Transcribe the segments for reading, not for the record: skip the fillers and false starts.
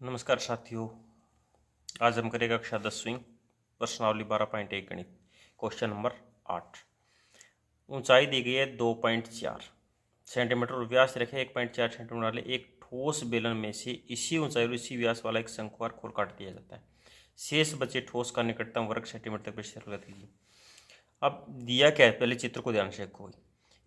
नमस्कार साथियों। आज हम करेंगे कक्षा 10वीं प्रश्नावली 12.1 गणित क्वेश्चन नंबर 8। ऊंचाई दी गई है 2.4 सेंटीमीटर और व्यास रखे 1.4 सेंटीमीटर वाले एक ठोस बेलन में से इसी ऊंचाई और इसी व्यास वाला एक शंक्वाकार खोल काट दिया जाता है। शेष बचे ठोस का निकटतम वर्ग सेंटीमीटर तक क्षेत्रफल कीजिए। अब दिया क्या है, पहले चित्र को ध्यान से देखो।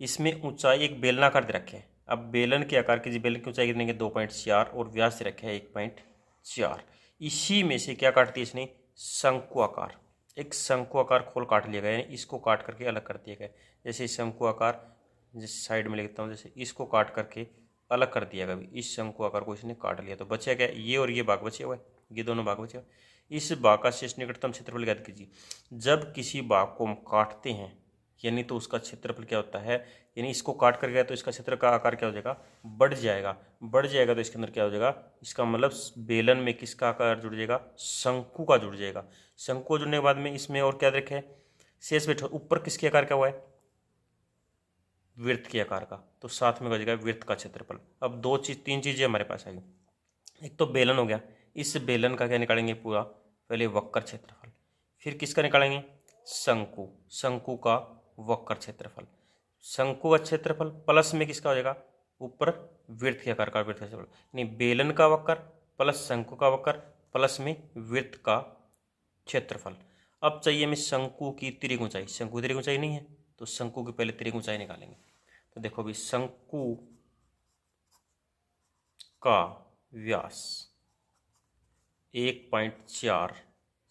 इसमें ऊंचाई एक बेलनाकार दे रखे हैं। अब बेलन के आकार की बेलन की ऊंचाई कितनी है 2.4 और व्यास दे रखे है 1.4। इसी में से क्या काट दिया इसने, शंकु आकार। एक शंकु आकार खोल काट लिया गया, यानी इसको काट करके अलग कर दिया गया। जैसे शंकु आकार जिस साइड में लिखता हूँ, जैसे इसको काट करके अलग कर दिया गया। इस शंकु आकार को इसने काट लिया तो बचा क्या, ये और ये भाग बचे हुए, ये दोनों भाग बचे हुए। इस भाग का शेष निकटतम क्षेत्रफल ज्ञात कीजिए। जब किसी भाग को हम काटते हैं यानी तो उसका क्षेत्रफल क्या होता है, यानी इसको काट कर गया तो इसका क्षेत्र का आकार क्या हो जाएगा, बढ़ जाएगा। बढ़ जाएगा तो इसके अंदर क्या हो जाएगा, इसका मतलब बेलन में किसका आकार जुड़ जाएगा, शंकु का जुड़ जाएगा। शंकु जुड़ने के बाद में इसमें और क्या रखे, शेष बैठो ऊपर किसके आकार का हुआ है, वृत्त के आकार का, तो साथ में हो जाएगा वृत्त का क्षेत्रफल। अब तीन चीजें हमारे पास आई। एक तो बेलन हो गया, इस बेलन का क्या निकालेंगे पूरा, पहले वक्र क्षेत्रफल, फिर किसका निकालेंगे, शंकु, शंकु का वक्र क्षेत्रफल। शंकु का क्षेत्रफल प्लस में किसका हो जाएगा, ऊपर वृत्त के आकार का वृत्त क्षेत्रफल, यानी बेलन का वक्र प्लस शंकु का वक्र प्लस में वृत्त का क्षेत्रफल। अब चाहिए हमें शंकु की तिर्यक ऊंचाई। शंकु की तिर्यक ऊंचाई नहीं है तो शंकु की पहले तिर्यक ऊंचाई निकालेंगे। तो देखो भी शंकु का व्यास 1.4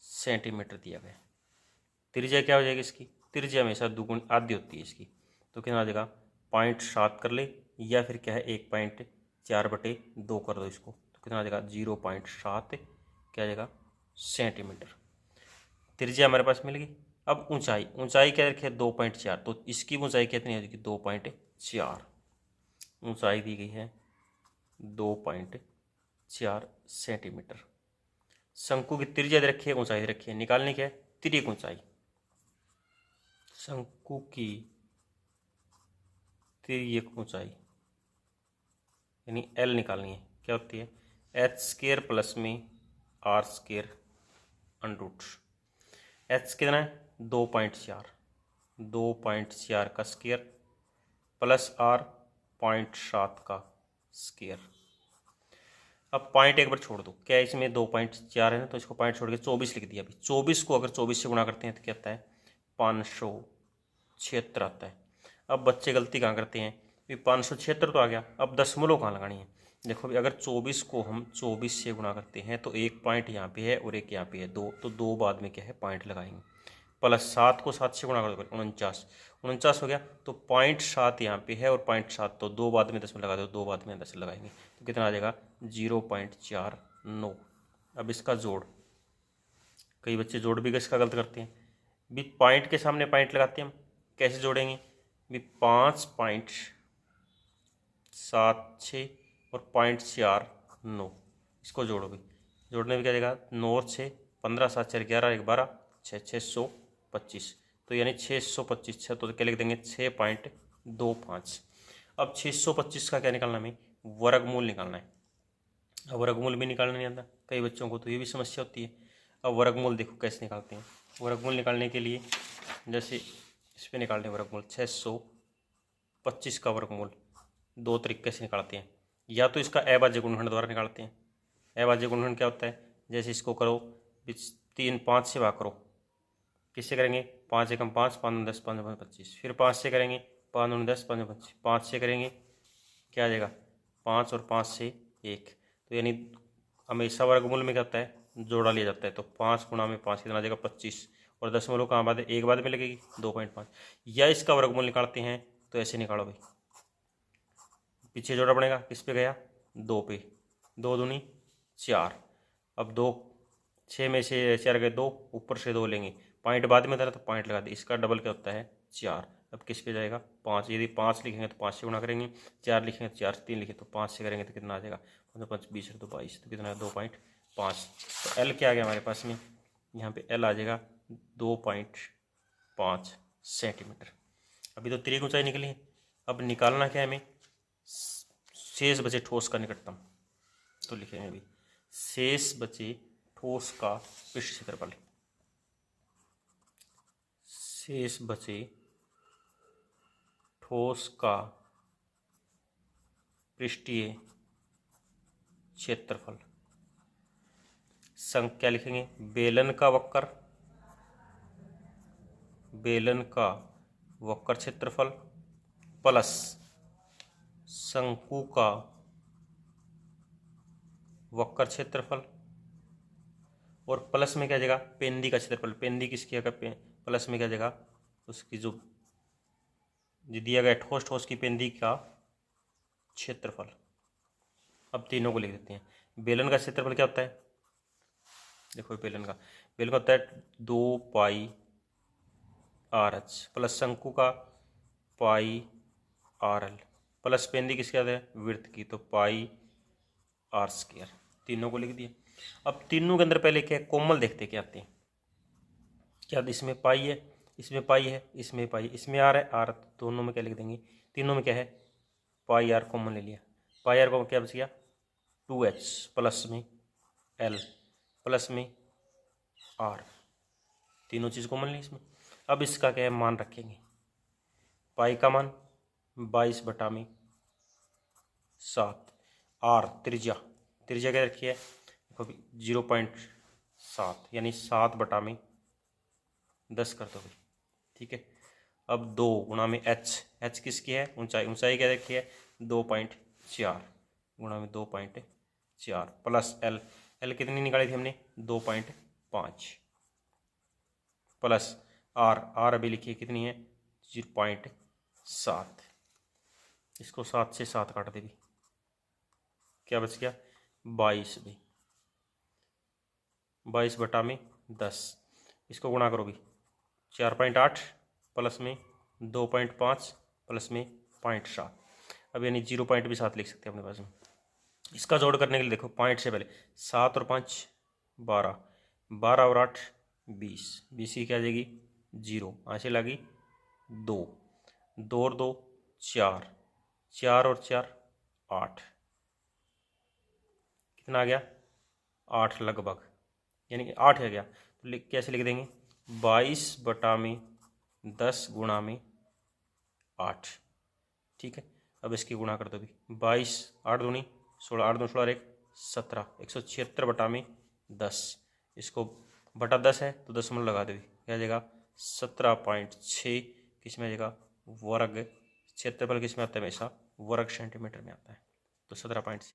सेंटीमीटर दिया गया। त्रिज्या क्या हो जाएगी इसकी, त्रिज्या हमेशा दुगुनी आधी होती है इसकी, तो कितना आ जाएगा 0.7 कर ले या फिर क्या है 1.4/2 कर दो इसको, तो कितना आ जाएगा 0.7 क्या आ जाएगा सेंटीमीटर। त्रिज्या हमारे पास मिल गई। अब ऊंचाई, ऊंचाई क्या रखी है 2.4, तो इसकी ऊंचाई कितनी हो जाएगी 2.4। ऊंचाई दी गई है 2.4 सेंटीमीटर। शंकु की त्रिज्या दे रखी है, ऊंचाई दे रखी है, निकालनी क्या है तिर्यक ऊंचाई। शंकु की तिर्यक ऊंचाई यानी एल निकालनी है, क्या होती है h² प्लस में r² अंडरूट। एच कितना है 2.4, 2.4 का स्क्वायर प्लस r 0.7 का स्क्वायर। अब पॉइंट एक बार छोड़ दो, क्या इसमें 2.4 है ना, तो इसको पॉइंट छोड़ के 24 लिख दिया। अभी 24 को अगर 24 से गुणा करते हैं तो क्या आता है 576 आता है। अब बच्चे गलती कहाँ करते हैं, 576 तो आ गया, अब दशमलव कहाँ लगानी है। देखो भी अगर 24 को हम 24 से गुणा करते हैं तो एक पॉइंट यहाँ पे है और एक यहाँ पे है, दो, तो दो बाद में क्या है पॉइंट लगाएंगे। प्लस 7 को 7 से गुणा कर दो 49, 49 हो गया, तो 0.7 यहाँ पे है और 0.7 तो दो बाद में दशमलव लगा दो, दो बाद में दशमलव लगाएंगे तो कितना आ जाएगा 0.49। अब इसका जोड़, कई बच्चे जोड़ भी इसका गलत करते हैं, भी पॉइंट के सामने पॉइंट लगाते हैं हम, कैसे जोड़ेंगे भी 5.76 और 0.49 इसको जोड़ो भी, जोड़ने में क्या जाएगा 9 से 15 7 4 11 1 12 6 625, तो यानी 625 तो क्या लिख देंगे 6.25। अब 625 का क्या निकालना हमें, वर्गमूल निकालना है। अब वर्गमूल भी निकालना नहीं आता कई बच्चों को, तो ये भी समस्या होती है। अब वर्गमूल देखो कैसे निकालते हैं। वर्गमूल निकालने के लिए जैसे इस पर निकालते हैं वर्गमूल, 625 का वर्गमूल दो तरीके से निकालते हैं। या तो इसका अभाज्य गुणनखंड द्वारा निकालते हैं। अभाज्य गुणनखंड क्या होता है, जैसे इसको करो 5 से भाग करो, किससे करेंगे 5 एकम 5 5 दूनी 10 5 25, फिर 5 से करेंगे 5 दूनी 10 5 25, 5 से करेंगे क्या आ जाएगा 5 और 5 से 1, तो यानी हमेशा वर्गमूल में क्या होता है जोड़ा लिया जाता है। तो 5 गुणा में 5 कितना आ जाएगा 25, और दशमलव कहाँ बाद एक बाद में लगेगी 2.5। या इसका वर्गमूल निकालते हैं तो ऐसे निकालो भाई, पीछे जोड़ा पड़ेगा, किस पे गया 2 पे, 2 दूनी 4, अब 2 6 में से 4 गए 2, ऊपर से 2 लेंगे, पॉइंट बाद में था तो पॉइंट लगा दी, इसका डबल क्या होता है 4। अब किस पे जाएगा 5, यदि 5 लिखेंगे तो 5 से गुणा करेंगे, 4 लिखेंगे तो 4 से 3 लिखे तो 5 से करेंगे तो कितना आ जाएगा 5 20 तो 22, तो कितना है 2.5। तो एल क्या आ गया हमारे पास में, यहाँ पे एल आ जाएगा 2.5 सेंटीमीटर। अभी तो तिर्यक ऊंचाई निकली है, अब निकालना क्या है हमें, शेष बचे ठोस का निकटतम, तो लिखेंगे अभी शेष बचे ठोस का पृष्ठ क्षेत्रफल। शेष बचे ठोस का पृष्ठीय क्षेत्रफल। संख्या लिखेंगे, बेलन का वक्र, बेलन का वक्र क्षेत्रफल प्लस शंकु का वक्र क्षेत्रफल, और प्लस में क्या जाएगा, पेंदी का क्षेत्रफल। पेंदी किसकी है, प्लस में क्या जाएगा, उसकी जो दिया गया ठोस की पेंदी का क्षेत्रफल। अब तीनों को लिख देते हैं। बेलन का क्षेत्रफल क्या होता है, देखो बेलन का होता है 2 पाई आर एच प्लस शंकु का पाई आर एल प्लस पेंदी किसकी आते हैं, वृत्त की, तो पाई आर स्क्वायर। तीनों को लिख दिया। अब तीनों के अंदर पहले क्या कोमल देखते क्या आते हैं, क्या इसमें पाई है, इसमें पाई है, इसमें पाई, इसमें आर है, आर, दोनों में क्या लिख देंगे, तीनों में क्या है, पाई आर कॉमन ले लिया। पाई आर को क्या बच गया, 2h प्लस में एल प्लस में आर, तीनों चीज़ कॉमन ली इसमें। अब इसका क्या है, मान रखेंगे, पाई का मान 22/7, आर त्रिज्या क्या रखी है, 0.7 यानी 7/10 कर दो, ठीक है। अब 2 गुणा में एच किसकी है, ऊंचाई क्या रखी है, 2.4 गुणा में 2.4 प्लस एल कितनी निकाली थी हमने, 2.5 प्लस आर अभी लिखी है कितनी है, 0.7। इसको 7 से 7 काट दे भी, क्या बच गया, 22/10। इसको गुणा करो भी, 4.8 प्लस में 2.5 प्लस में 0.7। अब यानी 0.7 लिख सकते हैं अपने पास में। इसका जोड़ करने के लिए देखो, पॉइंट से पहले 7 और 5 12, 12 और 8 20, 20 की क्या आ जाएगी 0, आंसर लगी 2, 2 और 2 4, 4 और 4 8, कितना आ गया 8 लगभग, यानी कि 8 आ गया। तो कैसे लिख देंगे, 22/10 गुणा में 8, ठीक है। अब इसकी गुणा कर दो भी, 22 8 दूनी 16, 8 2 16 1 17, 176/10। इसको बटा 10 है तो दशमलव लगा दो, क्या जाएगा 17.6, किस में आ जाएगा, वर्ग क्षेत्रफल किस में आता है, हमेशा वर्ग सेंटीमीटर में आता है, तो 17.6।